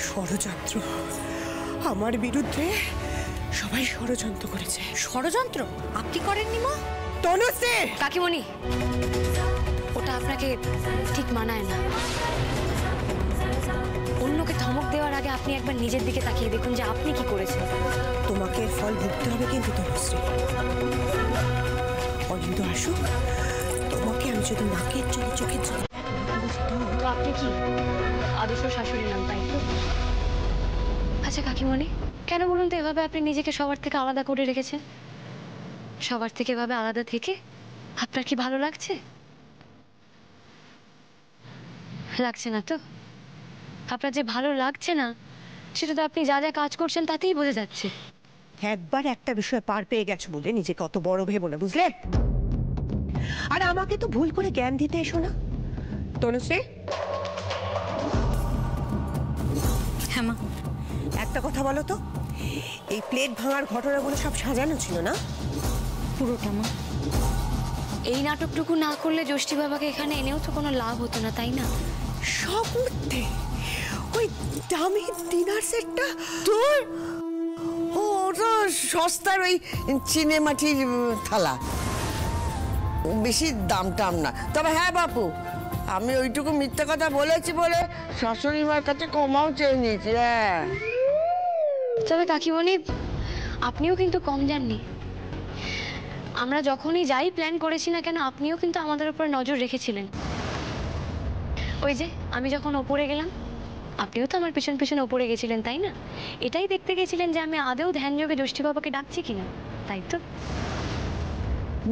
ষড়যন্ত্র, আমার বিরুদ্ধে সবাই ষড়যন্ত্র করেছে। ষড়যন্ত্র আপনি করেননি মা? তনুশ্রী! কাকিমণি, ওটা আপনাকে ঠিক মানায় না। অন্যকে ধমক দেওয়ার আগে আপনি একবার নিজের দিকে তাকিয়ে দেখুন যে আপনি কি করেছেন। তোমাকে ফল ভুগতে হবে কিন্তু তনুশ্রী। অনিন্দ আসুক, তোমাকে আমি যদি নাকের জলে চোখের জলে। তো আপনি কি আদর্শ শাশুড়ি নাম, তাই তো? আচ্ছা কাকিমণি, কেন বলুন তো এভাবে আপনি নিজেকে সবার থেকে আলাদা করে রেখেছেন? সবার থেকে এভাবে আলাদা থেকে আপনার কি ভালো লাগছে? লাগছে না তো? আপনার যে ভালো লাগছে না সেটা তো আপনি যা যা কাজ করছেন তাতেই বোঝা যাচ্ছে। একবার একটা বিষয় পার পেয়ে গেছো বলে নিজেকে অত বড় ভেবো না, বুঝলে? আর আমাকে তো ভুল করে জ্ঞান দিতে এসো না। তনুশ্রী! হ্যাঁ মা। একটা কথা বলো তো, এই প্লেট ভাঙার ঘটনাগুলো সব সাজানো ছিল না? পুরোটা মা। এই নাটকটুকু না করলে জ্যোষ্ঠী বাবাকে এখানে এনেও তো কোনো লাভ হতো না, তাই না? সব মিথ্যে। ওই দামি ডিনার সেটটা তোর? ওটা সস্তার ওই চিনে মাটির থালা, বেশি দাম টাম না। তবে হ্যাঁ বাপু, আমি ওইটুকু মিথ্যে কথা বলেছি বলে শাশুড়ি মার কাছে ক্ষমাও চেয়ে নিয়েছি। হ্যাঁ, তবে কাকিমণি, আপনিও কিন্তু কম যাননি। আমরা যখনই যাই প্ল্যান করেছি না কেন, আপনিও কিন্তু আমাদের উপর নজর রেখেছিলেন। ওই যে আমি যখন ওপরে গেলাম, আপনিও তো আমার পিছন পিছন ওপরে গেছিলেন, তাই না? এটাই দেখতে গেছিলেন যে আমি আদৌ ধ্যানযোগে জ্যোষ্ঠী বাবাকে ডাকছি কিনা, তাই তো?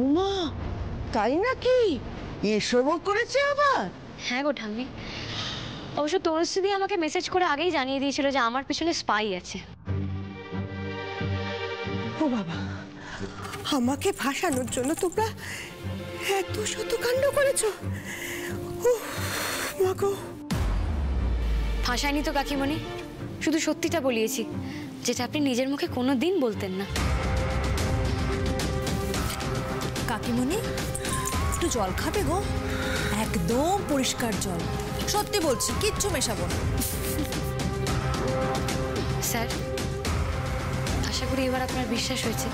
উমা, তাই নাকি? এসবও করেছে আবার? হ্যাঁ গো ঠাম্মি। অবশ্য তনুশ্রী আমাকে মেসেজ করে আগেই জানিয়ে দিয়েছিল যে আমার পিছনে স্পাই আছে। ও বাবা, আমাকে ফাঁসানোর জন্য তোমরা এত শত কাণ্ড করেছো? মা গো! ফাঁসায়নি তো কাকিমণি, শুধু সত্যিটা বলিয়েছি, যেটা আপনি নিজের মুখে কোনো দিন বলতেন না। কাকিমণি, একটু জল খাবে গো? একদম পরিষ্কার জল, সত্যি বলছি, কিচ্ছু মেশাবো না। স্যার, আশা করি এবার আপনার বিশ্বাস হয়েছে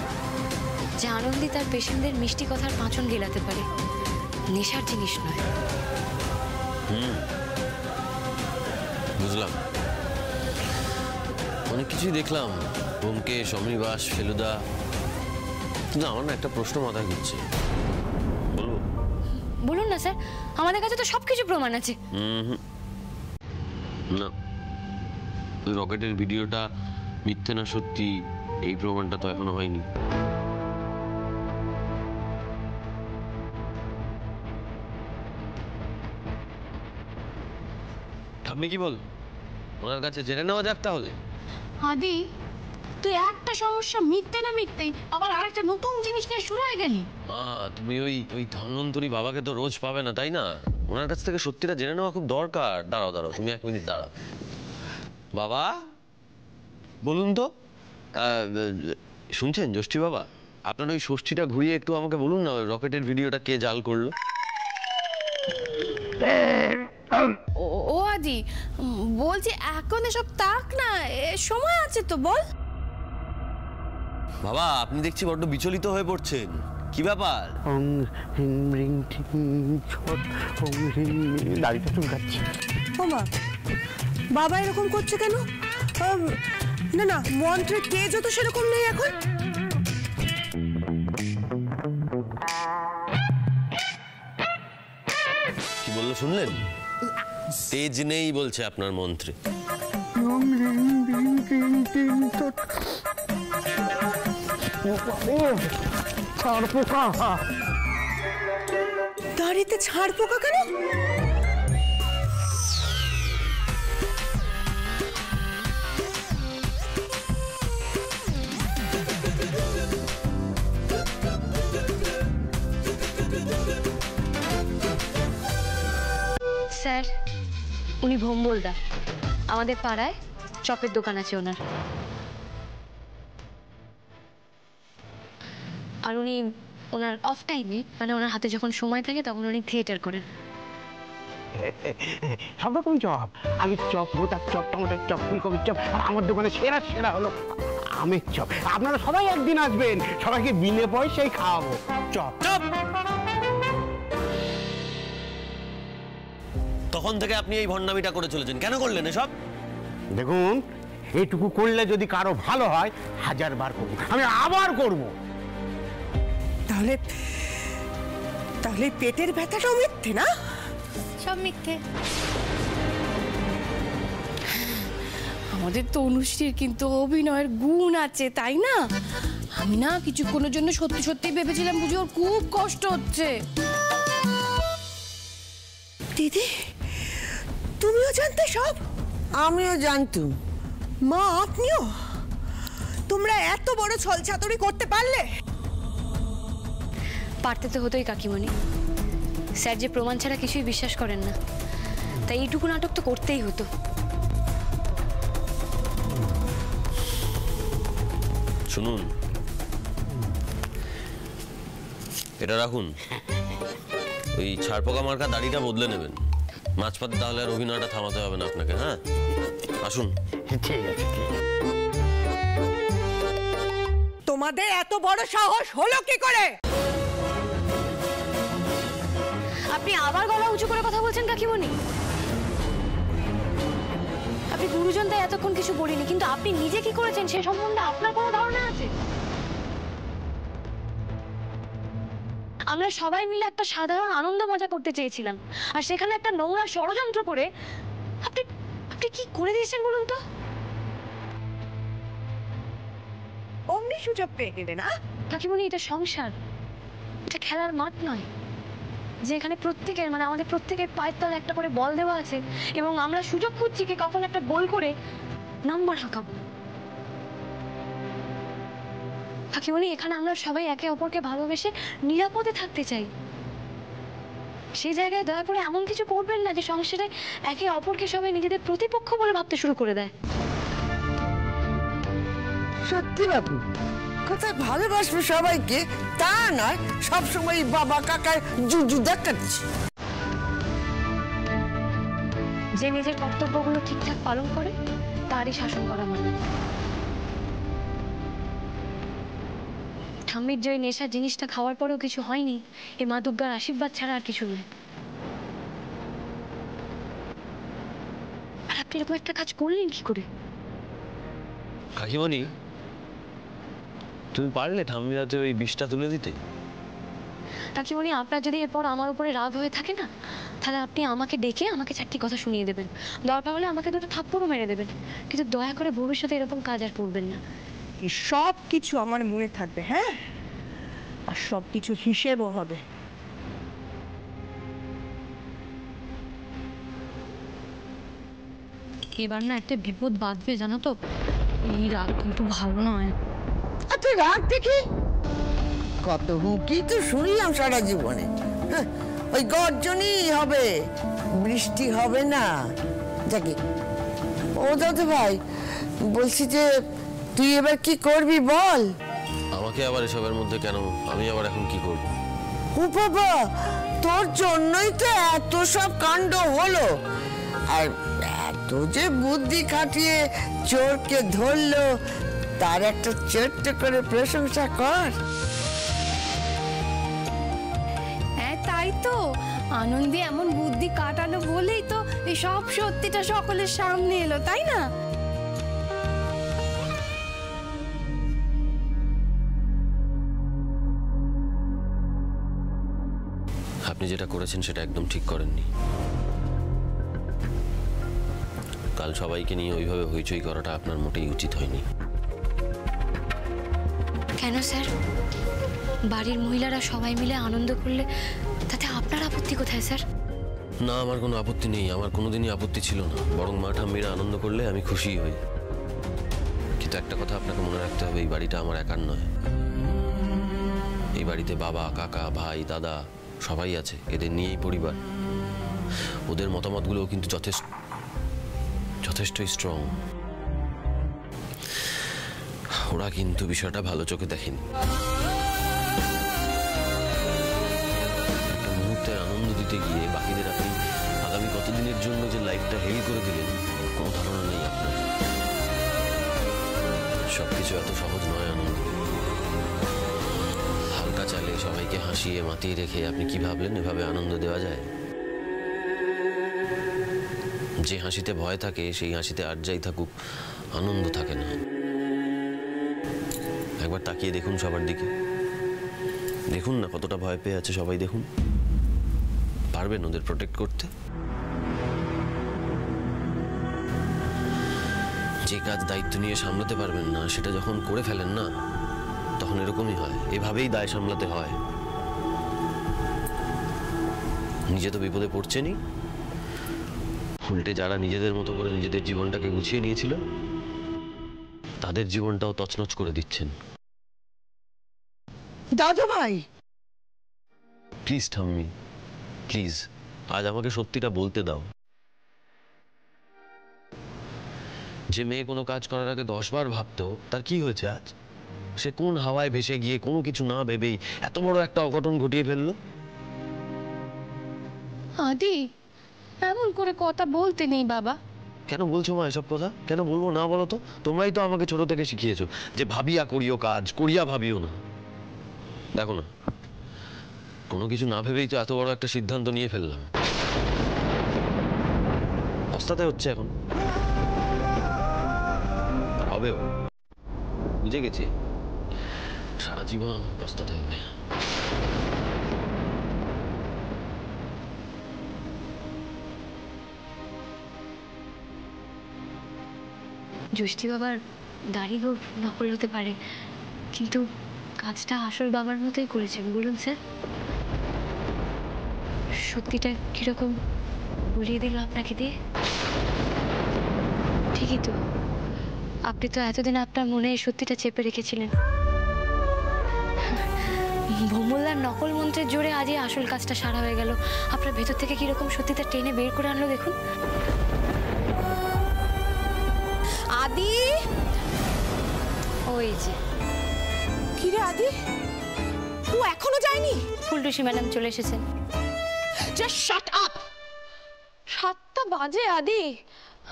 যে আনন্দী তার পেশেন্টদের মিষ্টি কথার পাঁচন গেলাতে পারে, নেশার জিনিস নয়। বুঝলাম, অনেক কিছুই দেখলাম, ব্যোমকেশ, অমনিবাস, ফেলুদা। কিন্তু আমার না একটা প্রশ্ন মাথায় ঘুরছে, বলবো? বলুন না স্যার, আমাদের কাছে তো সবকিছু প্রমাণ আছে। না, ওই রকেটের ভিডিওটা মিথ্যে না সত্যি, এই প্রমাণটা তো এখনো হয়নি। আপনি কি বল, ওনার কাছে জেনে নেওয়া যাক তাহলে। আদি, তুই একটা সমস্যা মিথ্যে না মিথ্যে আবার আরেকটা নতুন জিনিস নিয়ে শুরু হয়ে গেলি। তুমি ওই ওই ধন্বন্তরী বাবাকে তো রোজ পাবে না, তাই না? ওনার কাছ থেকে সত্যিটা জেনে নেওয়া খুব দরকার। দাঁড়াও দাঁড়াও, তুমি 1 মিনিট দাঁড়াও। বাবা, বলুন তো, শুনছেন জ্যোষ্ঠী বাবা? আপনার ওই ষষ্ঠীটা ঘুরিয়ে একটু আমাকে বলুন না, ওই রকেটের ভিডিওটা কে জাল করলো? ও আদি, বলছি এখন এসব তাক না, সময় আছে তো, বল। বাবা, আপনি দেখছি বড্ড বিচলিত হয়ে পড়ছেন, কি ব্যাপার? দাড়িটা চুলকাচ্ছে। ও মা, বাবা এরকম করছে কেন? না না, মন্ত্রের তেজও তো সেরকম নেই এখন। কি বললো শুনলেন? তেজ নেই বলছে আপনার মন্ত্রে। দাড়িতে ছাড় পোকা কেন? স্যার, উনি ভোম্বলদা, আমাদের পাড়ায় চপের দোকান আছে ওনার। আর উনি ওনার অফ টাইমে, মানে ওনার হাতে যখন সময় থাকে তখন উনি থিয়েটার করেন। সব রকম চপ, আলুর চপ, গোটার চপ, টমেটোর চপ, ফুলকপির চপ, আর আমার দোকানে সেরা সেরা হলো আমের চপ। আপনারা সবাই একদিন আসবেন, সবাইকে বিনে পয়সায় খাওয়াবো। চপ চুপ! তখন থেকে আপনি এই ভণ্ডামিটা করে চলেছেন, কেন করলেন এসব? দেখুন, এইটুকু করলে যদি কারো ভালো হয় 1000 বার করবো, আমি আবার করব। তাহলে তাহলে পেটের ব্যথাটাও মিথ্যে না? সব মিথ্যে। আমাদের তো অনুশ্রীর কিন্তু অভিনয়ের গুণ আছে, তাই না? আমি না কিছুক্ষণের জন্য সত্যি সত্যি ভেবেছিলাম বুঝি ওর খুব কষ্ট হচ্ছে। দিদি, তুমিও জানতে সব? আমিও জানতুম। মা, আপনিও? তোমরা এত বড় ছলচাতুরি করতে পারলে? পারতে তো হতোই কাকিমণি। স্যার যে প্রমাণ ছাড়া কিছুই বিশ্বাস করেন না, তাই এইটুকু নাটক তো করতেই হতো। শুনুন, এটা রাখুন, ওই ছাড়পোকা মার্কা দাড়িটা বদলে নেবেন মাঝপথে, তাহলে আর অভিনয়টা থামাতে হবে না আপনাকে। হ্যাঁ, আসুন। ঠিক আছে। তোমাদের এত বড় সাহস হলো কি করে? আপনি আবার গলা উঁচু করে কথা বলছেন কাকিমণি। আপনি গুরুজন তাই এতক্ষণ কিছু বলিনি, কিন্তু আপনি নিজে কি করেছেন সে সম্বন্ধে আপনার কোনো ধারণা আছে? আমরা সবাই মিলে একটা সাধারণ আনন্দ মজা করতে চেয়েছিলাম, আর সেখানে একটা নোংরা ষড়যন্ত্র করে আপনি আপনি কি করে দিয়েছেন বলুন তো? অমনি সুযোগ পেয়ে গেলে না? কাকিমণি, এটা সংসার, এটা খেলার মাঠ নয়, যেখানে প্রত্যেকের মানে আমাদের প্রত্যেকের পায়ের তলে একটা করে বল দেওয়া আছে, এবং আমরা সুযোগ খুঁজছি কি কখন একটা গোল করে নাম্বার হাঁকাবো। কাকিমণি, এখানে আমরা সবাই একে অপরকে ভালোবেসে নিরাপদে থাকতে চাই। সেই জায়গায় দয়া করে এমন কিছু করবেন না যে সংসারে একে অপরকে সবাই নিজেদের প্রতিপক্ষ বলে ভাবতে শুরু করে দেয়। সত্যি বাবু, কোথায় ভালোবাসবে সবাইকে তা নয়, সবসময় বাবা কাকার জুজু দেখাচ্ছে। যে নিজের কর্তব্যগুলো ঠিকঠাক পালন করে তারই শাসন করা মানে। ঠাম্মির যে নেশার জিনিসটা খাওয়ার পরেও কিছু হয়নি, এই মা দুর্গার আশীর্বাদ ছাড়া আর কিছু নেই। আর আপনি এরকম একটা কাজ করলেন কি করে? কাকিমণি, তুমি পারলে ঠাম্মির হাতে ওই বিষটা তুলে দিতে? কাকিমণি, আপনার যদি এরপর আমার উপরে রাগ হয়ে থাকে না, তাহলে আপনি আমাকে ডেকে আমাকে 4টি কথা শুনিয়ে দেবেন, দরকার হলে আমাকে 2টো থাপ্পড়ও মেরে দেবেন, কিন্তু দয়া করে ভবিষ্যতে এরকম কাজ আর করবেন না। এই সব কিছু আমার মনে থাকবে, হ্যাঁ? আর সব কিছু হিসেবও হবে। এবার না একটা বিপদ বাঁধবে, জানো তো? এই রাগ কিন্তু ভালো নয়। আচ্ছা রাগ দেখি, কত হুঁকি তো শুনলাম সারা জীবনে। হ্যাঁ, ওই গর্জনই হবে, বৃষ্টি হবে না। যাকে ও দাদু ভাই, বলছি যে তুই এবার কি করবি বল? আমাকে আবার এসবের মধ্যে কেন? আমি আবার এখন কি করব? ও বাবা, তোর জন্যই তো এত সব কাণ্ড হলো। আর এত যে বুদ্ধি খাটিয়ে চোরকে ধরলো, তার একটা ছোট্ট করে প্রশংসা কর। হ্যাঁ, তাই তো, আনন্দে এমন বুদ্ধি কাটানো বলেই তো এই সব সত্যিটা সকলের সামনে এলো, তাই না? আপনি যেটা করেছেন সেটা একদম ঠিক করেননি। কাল সবাইকে নিয়ে ওইভাবে হইচই করাটা আপনার মোটেই উচিত হয়নি। কেন স্যার? বাড়ির মহিলারা সবাই মিলে আনন্দ করলে তাতে আপনার আপত্তি কোথায় স্যার? না, আমার কোনো আপত্তি নেই, আমার কোনোদিনই আপত্তি ছিল না, বরং মা ঠাম্মিরা আনন্দ করলে আমি খুশি হই। কিন্তু একটা কথা আপনাকে মনে রাখতে হবে, এই বাড়িটা আমার একার নয়। এই বাড়িতে বাবা, কাকা, ভাই, দাদা সবাই আছে, এদের নিয়েই পরিবার। ওদের মতামতগুলোও কিন্তু যথেষ্ট স্ট্রং। ওরা কিন্তু বিষয়টা ভালো চোখে দেখেনি। মুহূর্তে আনন্দ দিতে গিয়ে বাকিদের আপনি আগামী কতদিনের জন্য যে লাইফটা হেল করে দিলেন কোনো ধারণা নেই আপনার। সবকিছু এত সহজ নয় আনন্দ। হালকা চালে সবাইকে হাসিয়ে মাতিয়ে রেখে আপনি কি ভাবলেন এভাবে আনন্দ দেওয়া যায়? যে হাসিতে ভয় থাকে সেই হাসিতে আর যাই থাকুক আনন্দ থাকে না। একবার তাকিয়ে দেখুন সবার দিকে, দেখুন না কতটা ভয় পেয়ে আছে সবাই। দেখুন পারবেন ওদের প্রোটেক্ট করতে? যে কাজ দায়িত্ব নিয়ে সামলাতে পারবেন না সেটা যখন করে ফেলেন না তখন এরকমই হয়। এভাবেই দায় সামলাতে হয়। নিজে তো বিপদে পড়ছেনই, উল্টে যারা নিজেদের মতো করে নিজেদের জীবনটাকে গুছিয়ে নিয়েছিল তাদের জীবনটাও তছনছ করে দিচ্ছেন। দাদু ভাই প্লিজ ঠাম্মি, প্লিজ আজ আমাকে সত্যিটা বলতে দাও। যে মেয়ে কোনো কাজ করার আগে 10 বার ভাবতো তার কি হয়েছে আজ? সে কোন হাওয়ায় ভেসে গিয়ে কোনো কিছু না ভেবেই এত বড় একটা অঘটন ঘটিয়ে ফেললো। আদি, এমন করে কথা বলতে নেই বাবা। কেন বলছো মা এসব কথা? কেন বলবো না বলো তো? তোমরাই তো আমাকে ছোট থেকে শিখিয়েছো যে ভাবিয়া করিও কাজ, করিয়া ভাবিও না। দেখো না, কোনো কিছু না ভেবেই তো এত বড় একটা সিদ্ধান্ত নিয়ে ফেললাম। পস্তাতে হচ্ছে এখন, হবেও। বুঝে গেছি, সারা জীবন পস্তাতে হবে। জ্যোষ্ঠী বাবার দাড়ি হোক নকল হতে পারে, কিন্তু কাজটা আসল বাবার মতোই করেছেন। বলুন স্যার, সত্যিটা কিরকম বলিয়ে দিল আপনাকে দিয়ে? ঠিকই তো, আপনি তো এতদিন আপনার মনে সত্যিটা চেপে রেখেছিলেন। ভোমল্লার নকল মন্ত্রের জোরে আজই আসল কাজটা সারা হয়ে গেল। আপনার ভেতর থেকে কিরকম সত্যিটা টেনে বের করে আনলো দেখুন। আদি, ওই যে কি রে আদি, ও এখনো যায়নি? ফুলটুসি ম্যাডাম চলে এসেছেন। Just shut up. 7টা বাজে আদি,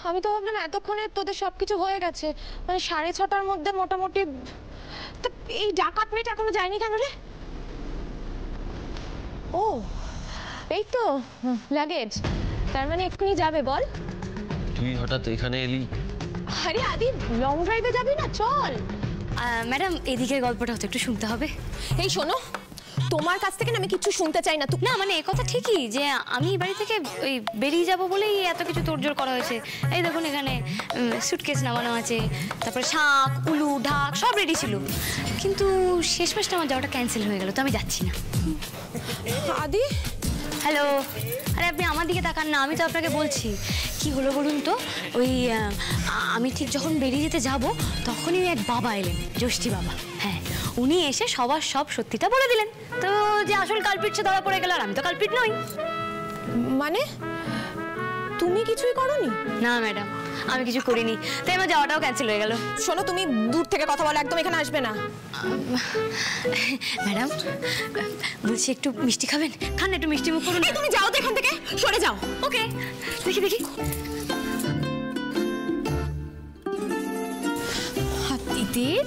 আমি তো ভাবলাম এতক্ষণে তোদের সবকিছু হয়ে গেছে, মানে 6:30টার মধ্যে মোটামুটি। তা এই ডাকাত মেয়েটা এখনো যায়নি কেন রে? ও এই তো লাগেজ, তার মানে এক্ষুনি যাবে। বল। তুই হঠাৎ এখানে এলি? আরে আদি, লং ড্রাইভে যাবি না? চল। ম্যাডাম, এদিকের গল্পটা হতো একটু শুনতে হবে। এই শোনো, তোমার কাছ থেকে না আমি কিছু শুনতে চাই না। না মানে এ কথা ঠিকই যে আমি বাড়ি থেকে ওই বেরিয়ে যাব বলেই এত কিছু তোড়জোড় করা হয়েছে। এই দেখুন এখানে সুটকেস নামানো আছে, তারপরে শাঁখ, উলু, ঢাক সব রেডি ছিল, কিন্তু শেষ মাসটা আমার যাওয়াটা ক্যান্সেল হয়ে গেল, তো আমি যাচ্ছি না। আদি, হ্যালো, আরে আপনি আমার দিকে তাকান না, আমি তো আপনাকে বলছি। কি হলো বলুন তো? ওই আমি ঠিক যখন বেরিয়ে যেতে যাব তখনই এক বাবা এলেন, জ্যোষ্ঠী বাবা। হ্যাঁ, উনি এসে সবার সব সত্যিটা বলে দিলেন। তো যে আসল কালপিট সে ধরা পড়ে গেল, আর আমি তো কালপিট নই। মানে তুমি কিছুই করোনি? না ম্যাডাম, আমি কিছু করিনি, তাই আমার যাওয়াটাও ক্যান্সেল হয়ে গেল। শোনো, তুমি দূর থেকে কথা বলো, একদম এখানে আসবে না। ম্যাডাম বলছি একটু মিষ্টি খাবেন? খান, একটু মিষ্টি মুখ করুন। তুমি যাও তো এখান থেকে, সরে যাও। ওকে, দেখি দেখি। দিদির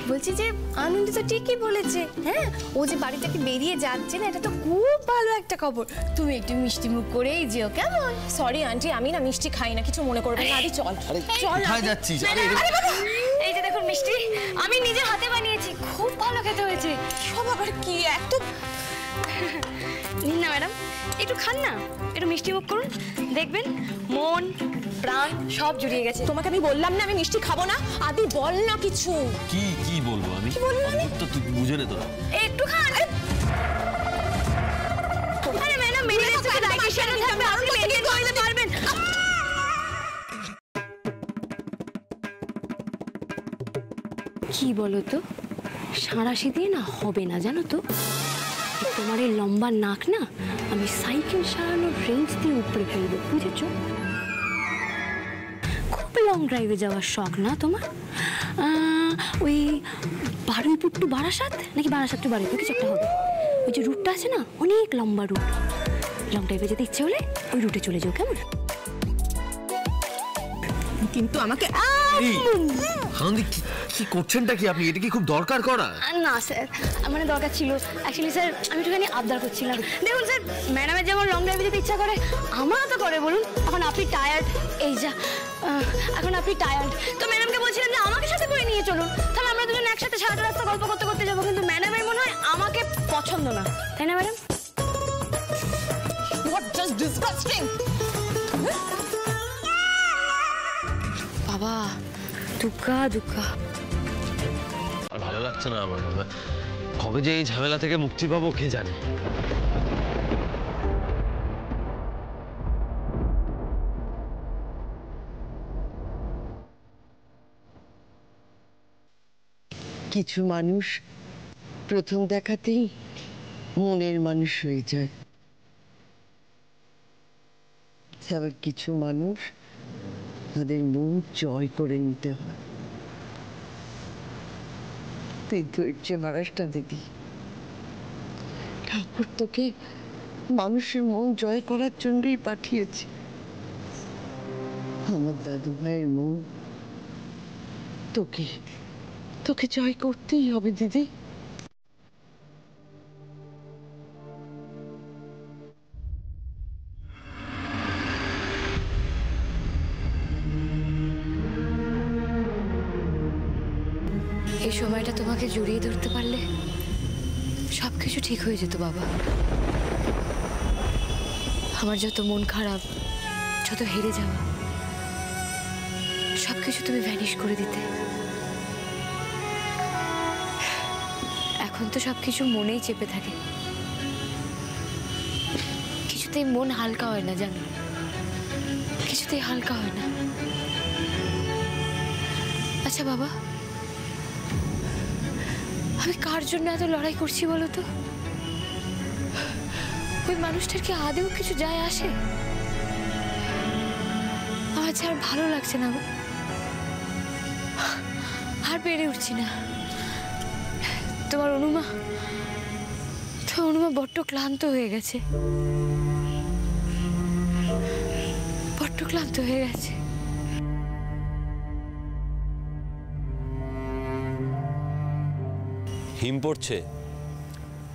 বলছি যে আনন্দ তো ঠিকই বলেছে। হ্যাঁ, ও যে বাড়ি থেকে বেরিয়ে যাচ্ছে না, এটা তো খুব ভালো একটা খবর। তুমি একটু মিষ্টি মুখ করেই যেও, কেমন? সরি আন্টি, আমি না মিষ্টি খাই না, কিছু মনে করবে না। আদি চল চল। কোথায় যাচ্ছিস? এই যে দেখুন মিষ্টি, আমি নিজের হাতে বানিয়েছি, খুব ভালো খেতে হয়েছে। সব আবার কি এত? নিন না ম্যাডাম, একটু খান না, একটু মিষ্টি মুখ করুন, দেখবেন মন প্রাণ সব জুড়িয়ে গেছে। তোমাকে আমি বললাম না আমি মিষ্টি খাবো না। আদি বল না কিছু। কি কি বলবো আমি? তো তুই বুঝে নে তো। একটু খান। আরে ম্যাডাম, মেরে গেছে তো ডাইকে শেয়ার থাকবে, আপনি মেনটেন করে দিতে পারবেন। কি বলো তো, সাঁড়াশি দিয়ে না হবে না, জানো তো? তোমার এই লম্বা নাক না আমি সাইকেল সারানোর রেঞ্জ দিয়ে উপরে ফেলবো, বুঝেছো? খুব লং ড্রাইভে যাওয়ার শখ না তোমার? ওই বারুইপুর টু বারাসাত, নাকি বারাসাত টু বারুইপুর, কিছু একটা হবে। ওই যে রুটটা আছে না, অনেক লম্বা রুট, লং ড্রাইভে যেতে ইচ্ছে হলে ওই রুটে চলে যাও, কেমন? কিন্তু আমাকে আনন্দি কি করছেনটা কি আপনি? এটা কি খুব দরকার করা? না স্যার, মানে দরকার ছিল অ্যাকচুয়ালি স্যার। আমি একটুখানি আবদার করছিলাম। দেখুন স্যার, ম্যাডামের যেমন লং ড্রাইভে যেতে ইচ্ছা করে, আমারও তো করে। বলুন, এখন আপনি টায়ার্ড, এই যা এখন আপনি টায়ার্ড, তো ম্যাডামকে বলছিলাম যে আমাকে সাথে করে নিয়ে চলুন, তাহলে আমরা দুজন একসাথে সারাটা রাস্তা গল্প করতে করতে যাবো। কিন্তু ম্যাডামের মনে হয় আমাকে পছন্দ না, তাই না ম্যাডাম? What just disgusting. বাবা দুঃখা দুঃখা, আর ভালো লাগছে না আমার। কবে যে এই ঝামেলা থেকে মুক্তি পাবো কে জানে। কিছু মানুষ প্রথম দেখাতেই মনের মানুষ হয়ে যায়, আবার কিছু মানুষ তাদের মন জয় করে নিতে হয়। তুই ধৈর্য মানুষটা দিদি, ঠাকুর তোকে মানুষের মন জয় করার জন্যই পাঠিয়েছে। আমার দাদু ভাইয়ের মন তোকে তোকে জয় করতেই হবে দিদি। এই সময়টা তোমাকে জড়িয়ে ধরতে পারলে সবকিছু ঠিক হয়ে যেত বাবা। আমার যত মন খারাপ, যত হেরে যাওয়া, সবকিছু তুমি ভ্যানিশ করে দিতে। এখন তো সবকিছু মনেই চেপে থাকে, কিছুতেই মন হালকা হয় না, জানো, কিছুতেই হালকা হয় না। আচ্ছা বাবা, আমি কার জন্য এত লড়াই করছি বলো তো? ওই মানুষটার কি আদেও কিছু যায় আসে? আমার যে আর ভালো লাগছে না, আর পেরে উঠছি না। তোমার অনুমা বড্ড ক্লান্ত হয়ে গেছে, বড্ড ক্লান্ত হয়ে গেছে। হিম পড়ছে,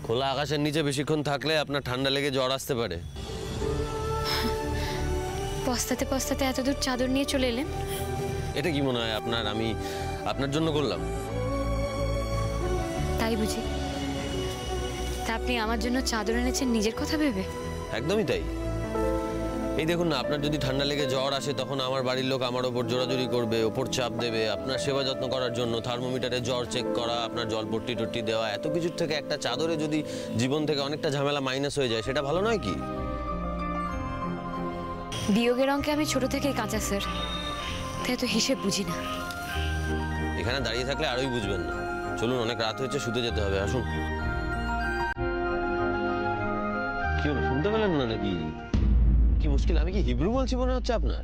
খোলা আকাশের নিচে বেশিক্ষণ থাকলে আপনার ঠান্ডা লেগে জ্বর আসতে পারে। পস্তাতে পস্তাতে এত দূর চাদর নিয়ে চলে এলেন, এটা কি মনে হয় আপনার আমি আপনার জন্য করলাম? তাই বুঝি? তা আপনি আমার জন্য চাদর এনেছেন নিজের কথা ভেবে? একদমই তাই। এই দেখুন না, আপনার যদি ঠান্ডা লেগে জ্বর আসে তখন আমার বাড়ির লোক আমার ওপর জোরাজুরি করবে, ওপর চাপ দেবে, আপনার সেবা যত্ন করার জন্য থার্মোমিটারে জ্বর চেক করা, আপনার জল পট্টি টট্টি দেওয়া, এত কিছুর থেকে একটা চাদরে যদি জীবন থেকে অনেকটা ঝামেলা মাইনাস হয়ে যায়, সেটা ভালো নয় কি? বিয়োগের অঙ্কে আমি ছোট থেকেই কাঁচা স্যার, তাই তো হিসেব বুঝি না। এখানে দাঁড়িয়ে থাকলে আরোই বুঝবেন না। চলুন, অনেক রাত হয়েছে, শুতে যেতে হবে, আসুন। কি হলো, শুনতে পেলেন না নাকি? কি মুশকিল, আমি কি হিব্রু বলছি মনে হচ্ছে আপনার?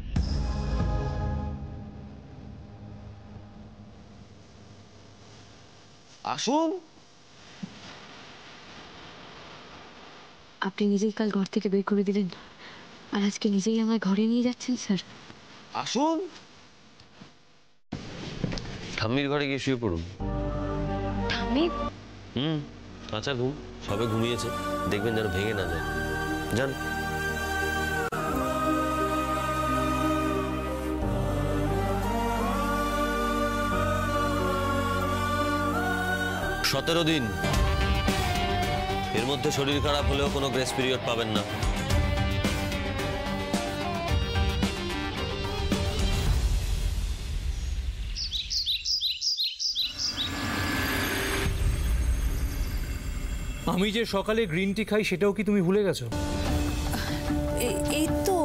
আসুন। আপনি নিজেই কাল ঘর থেকে বের করে দিলেন, আর আজকে নিজেই আমার ঘরে নিয়ে যাচ্ছেন স্যার। আসুন, ঠাম্মির ঘরে গিয়ে শুয়ে পড়ুন। ঠাম্মি? আচ্ছা, ঘুম সবে ঘুমিয়েছে, দেখবেন যেন ভেঙে না যায়। যান। সতেরো দিন, এর মধ্যে শরীর খারাপ হলেও কোনো গ্রেস পিরিয়ড পাবেন না। আমি যে সকালে গ্রিন টি খাই সেটাও কি তুমি ভুলে গেছো? এই তো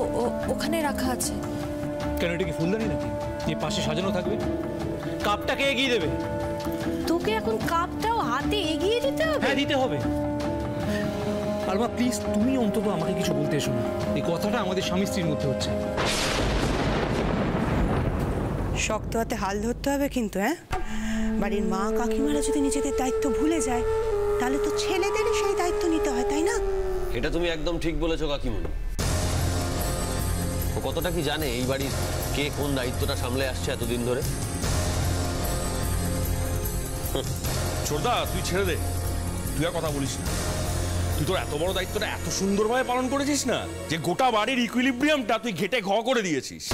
ওখানে রাখা আছে। কেন, এটা কি ফুলদানি নাকি যে পাশে সাজানো থাকবে? কাপটাকে এগিয়ে দেবে। তোকে এখন কাপটাও হাতে এগিয়ে দিতে হবে? হ্যাঁ, দিতে হবে। আর মা প্লিজ, তুমি অন্তত আমাকে কিছু বলতে এসো না। এই কথাটা আমাদের স্বামী স্ত্রীর মধ্যে হচ্ছে। শক্ত হাতে হাল ধরতে হবে কিন্তু। হ্যাঁ, বাড়ির মা কাকিমারা যদি নিজেদের দায়িত্ব ভুলে যায়, তাহলে তো ছেলেদেরই সেই দায়িত্ব নিতে হয়, তাই না? এটা তুমি একদম ঠিক বলেছো কাকিমণি। ও কতটা কি জানে এই বাড়ির কে কোন দায়িত্বটা সামলে আসছে এতদিন ধরে? ছোটদা তুই ছেড়ে দে, তুই আর কথা বলিস না। তুই তোর এত বড় দায়িত্বটা এত সুন্দরভাবে পালন করেছিস না, যে গোটা বাড়ির ইকুইলিব্রিয়ামটা তুই ঘেটে ঘ করে দিয়েছিস।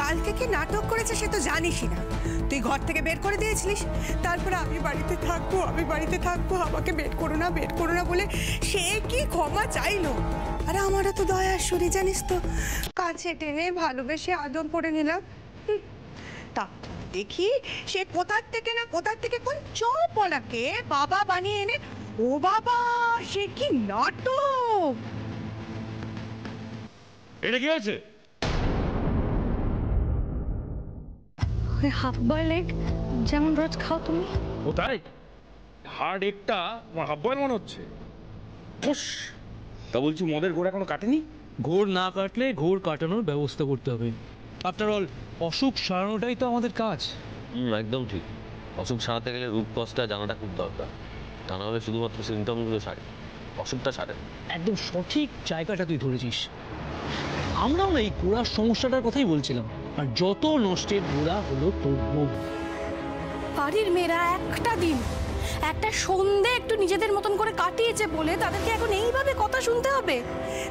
কালকে কি নাটক করেছে সে তো জানিসই না। তুই ঘর থেকে বের করে দিয়েছিলিস, তারপরে আমি বাড়িতে থাকবো, আমি বাড়িতে থাকবো, আমাকে বের করো না বলে সে কি ক্ষমা চাইলো। আরে আমারও তো দয়া শরীর জানিস তো, কাছে টেনে ভালোবেসে আদর করে নিলাম। তা দেখি সে কোথার থেকে কোন চপলাকে বাবা বানিয়ে এনে, ও বাবা সে কি নাটক। এটা কি হয়েছে? হাফ বয়েল এগ যেমন রোজ খাও তুমি। ও তাই? হার্ড এগটা আমার হাফ বয়েল মনে হচ্ছে। তা বলছি মদের ঘোর এখনো কাটেনি? ঘোর না কাটলে ঘোর কাটানোর ব্যবস্থা করতে হবে। আফটার অল অসুখ সারানোটাই তো আমাদের কাজ। একদম ঠিক। অসুখ সারাতে গেলে রূপ কষ্টটা জানাটা খুব দরকার, তা না হলে শুধুমাত্র সিমটমগুলো সারে, অসুখটা সারে। একদম সঠিক জায়গাটা তুই ধরেছিস। আমরাও না এই গোড়ার সমস্যাটার কথাই বলছিলাম, আর যত নষ্টের গোড়া হলো তোর বউ। বাড়ির মেয়েরা একটা দিন একটা সন্ধে একটু নিজেদের মতন করে কাটিয়েছে বলে তাদেরকে এখন এইভাবে কথা শুনতে হবে?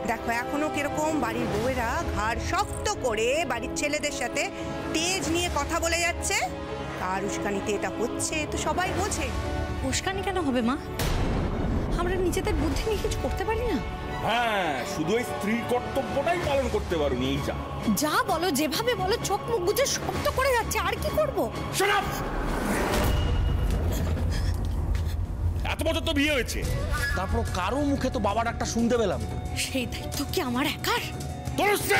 দেখো এখনো কিরকম বাড়ির বউয়েরা ঘাড় শক্ত করে বাড়ির ছেলেদের সাথে তেজ নিয়ে কথা বলে যাচ্ছে। কার উস্কানিতে এটা হচ্ছে তো সবাই বোঝে। উস্কানি কেন হবে মা? আমরা নিজেদের বুদ্ধি নিয়ে কিছু করতে পারি না? হ্যাঁ, শুধু ওই স্ত্রী কর্তব্যটাই পালন করতে পারুনি, এই যা বলো যেভাবে বলো চোখ মুখ বুঝে শব্দ করে যাচ্ছে, আর কি করবো? শোন, এত বছর তো বিয়ে হয়েছে, তারপর কারো মুখে তো বাবা ডাকটা শুনতে পেলাম। সেই দায়িত্ব কি আমার একার? তোর স্ত্রী